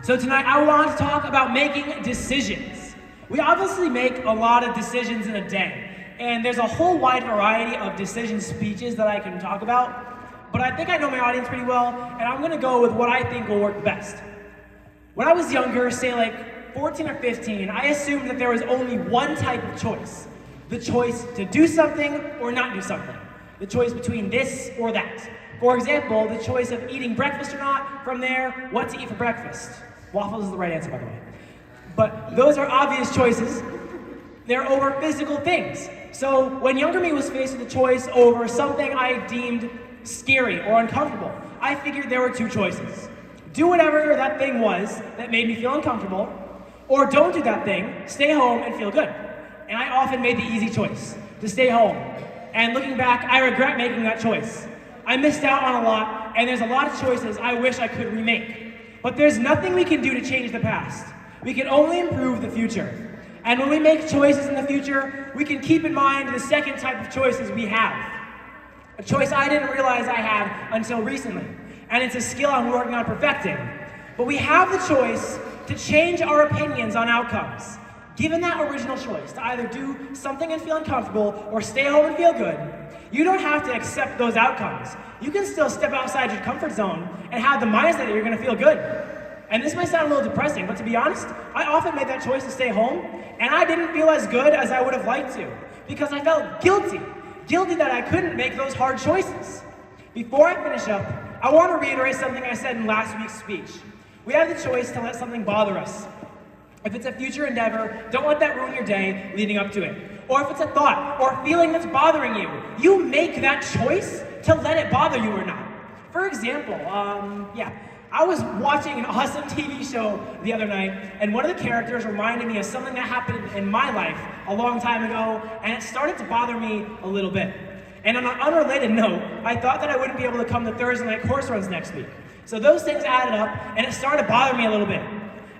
So tonight I want to talk about making decisions. We obviously make a lot of decisions in a day, and there's a whole wide variety of decision speeches that I can talk about, but I think I know my audience pretty well, and I'm gonna go with what I think will work best. When I was younger, say like 14 or 15, I assumed that there was only one type of choice. The choice to do something or not do something. The choice between this or that. For example, the choice of eating breakfast or not, from there, what to eat for breakfast. Waffles is the right answer, by the way. But those are obvious choices. They're over physical things. So when younger me was faced with a choice over something I deemed scary or uncomfortable, I figured there were two choices. Do whatever that thing was that made me feel uncomfortable, or don't do that thing, stay home and feel good. And I often made the easy choice, to stay home. And looking back, I regret making that choice. I missed out on a lot, and there's a lot of choices I wish I could remake. But there's nothing we can do to change the past. We can only improve the future. And when we make choices in the future, we can keep in mind the second type of choices we have. A choice I didn't realize I had until recently. And it's a skill I'm working on perfecting. But we have the choice to change our opinions on outcomes. Given that original choice, to either do something and feel uncomfortable or stay home and feel good, you don't have to accept those outcomes. You can still step outside your comfort zone and have the mindset that you're gonna feel good. And this might sound a little depressing, but to be honest, I often made that choice to stay home, and I didn't feel as good as I would have liked to, because I felt guilty. Guilty that I couldn't make those hard choices. Before I finish up, I want to reiterate something I said in last week's speech. We have the choice to let something bother us. If it's a future endeavor, don't let that ruin your day leading up to it. Or if it's a thought or a feeling that's bothering you, you make that choice to let it bother you or not. For example, I was watching an awesome TV show the other night, and one of the characters reminded me of something that happened in my life a long time ago, and it started to bother me a little bit. And on an unrelated note, I thought that I wouldn't be able to come to Thursday night course runs next week. So those things added up, and it started to bother me a little bit.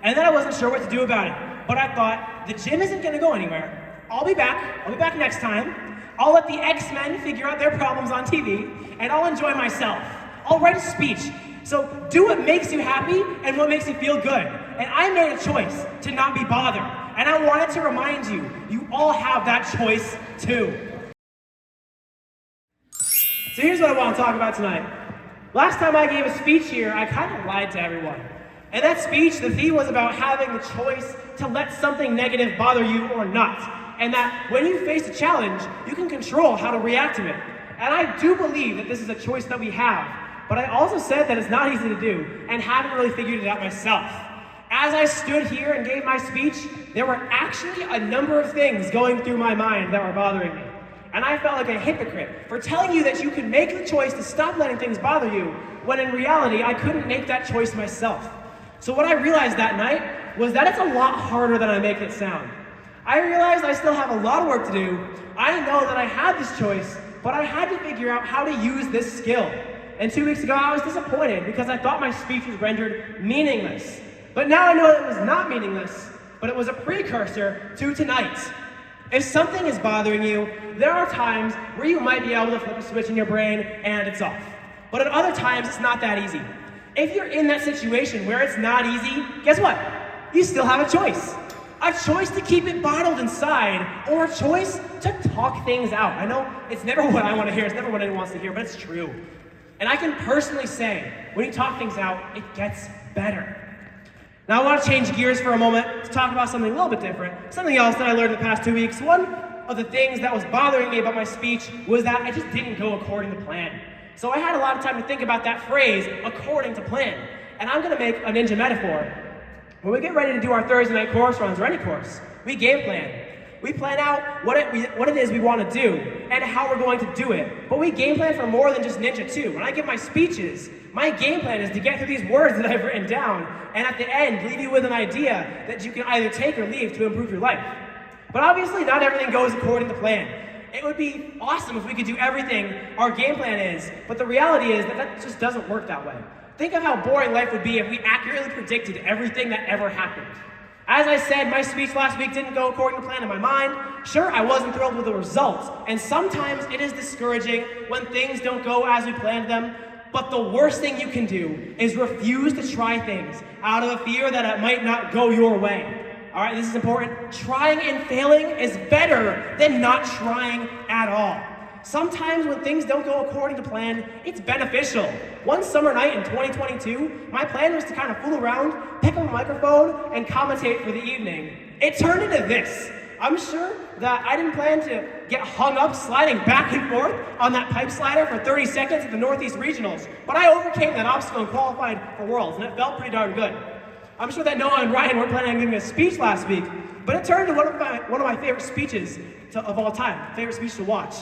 And then I wasn't sure what to do about it. But I thought, the gym isn't gonna go anywhere. I'll be back next time. I'll let the X-Men figure out their problems on TV, and I'll enjoy myself. I'll write a speech. So do what makes you happy and what makes you feel good. And I made a choice to not be bothered. And I wanted to remind you, you all have that choice too. So here's what I want to talk about tonight. Last time I gave a speech here, I kind of lied to everyone. And that speech, the theme was about having the choice to let something negative bother you or not. And that when you face a challenge, you can control how to react to it. And I do believe that this is a choice that we have. But I also said that it's not easy to do, and haven't really figured it out myself. As I stood here and gave my speech, there were actually a number of things going through my mind that were bothering me. And I felt like a hypocrite for telling you that you can make the choice to stop letting things bother you, when in reality, I couldn't make that choice myself. So what I realized that night was that it's a lot harder than I make it sound. I realized I still have a lot of work to do. I know that I had this choice, but I had to figure out how to use this skill. And 2 weeks ago, I was disappointed because I thought my speech was rendered meaningless. But now I know that it was not meaningless, but it was a precursor to tonight. If something is bothering you, there are times where you might be able to flip a switch in your brain and it's off. But at other times, it's not that easy. If you're in that situation where it's not easy, guess what? You still have a choice. A choice to keep it bottled inside, or a choice to talk things out. I know it's never what I want to hear, it's never what anyone wants to hear, but it's true. And I can personally say, when you talk things out, it gets better. Now I want to change gears for a moment to talk about something a little bit different, something else that I learned in the past 2 weeks. One of the things that was bothering me about my speech was that I just didn't go according to plan. So I had a lot of time to think about that phrase, according to plan. And I'm gonna make a ninja metaphor. When we get ready to do our Thursday night course runs, or any course, we game plan. We plan out what it is we want to do and how we're going to do it. But we game plan for more than just Ninja too. When I give my speeches, my game plan is to get through these words that I've written down, and at the end, leave you with an idea that you can either take or leave to improve your life. But obviously, not everything goes according to plan. It would be awesome if we could do everything our game plan is, but the reality is that that just doesn't work that way. Think of how boring life would be if we accurately predicted everything that ever happened. As I said, my speech last week didn't go according to plan in my mind. Sure, I wasn't thrilled with the results, and sometimes it is discouraging when things don't go as we planned them, But the worst thing you can do is refuse to try things out of a fear that it might not go your way. All right, this is important. Trying and failing is better than not trying at all. Sometimes when things don't go according to plan, it's beneficial. One summer night in 2022, my plan was to kind of fool around, pick up a microphone, and commentate for the evening. It turned into this. I'm sure that I didn't plan to get hung up sliding back and forth on that pipe slider for 30 seconds at the Northeast Regionals, but I overcame that obstacle and qualified for Worlds, and it felt pretty darn good. I'm sure that Noah and Ryan were planning on giving a speech last week, but it turned into one of my favorite speeches of all time, favorite speech to watch.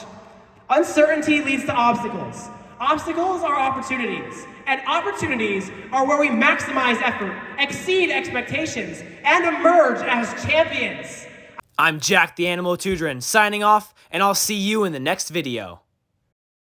Uncertainty leads to obstacles. Obstacles are opportunities, and opportunities are where we maximize effort, exceed expectations, and emerge as champions. I'm Jack the Animal Tudrin, signing off, and I'll see you in the next video.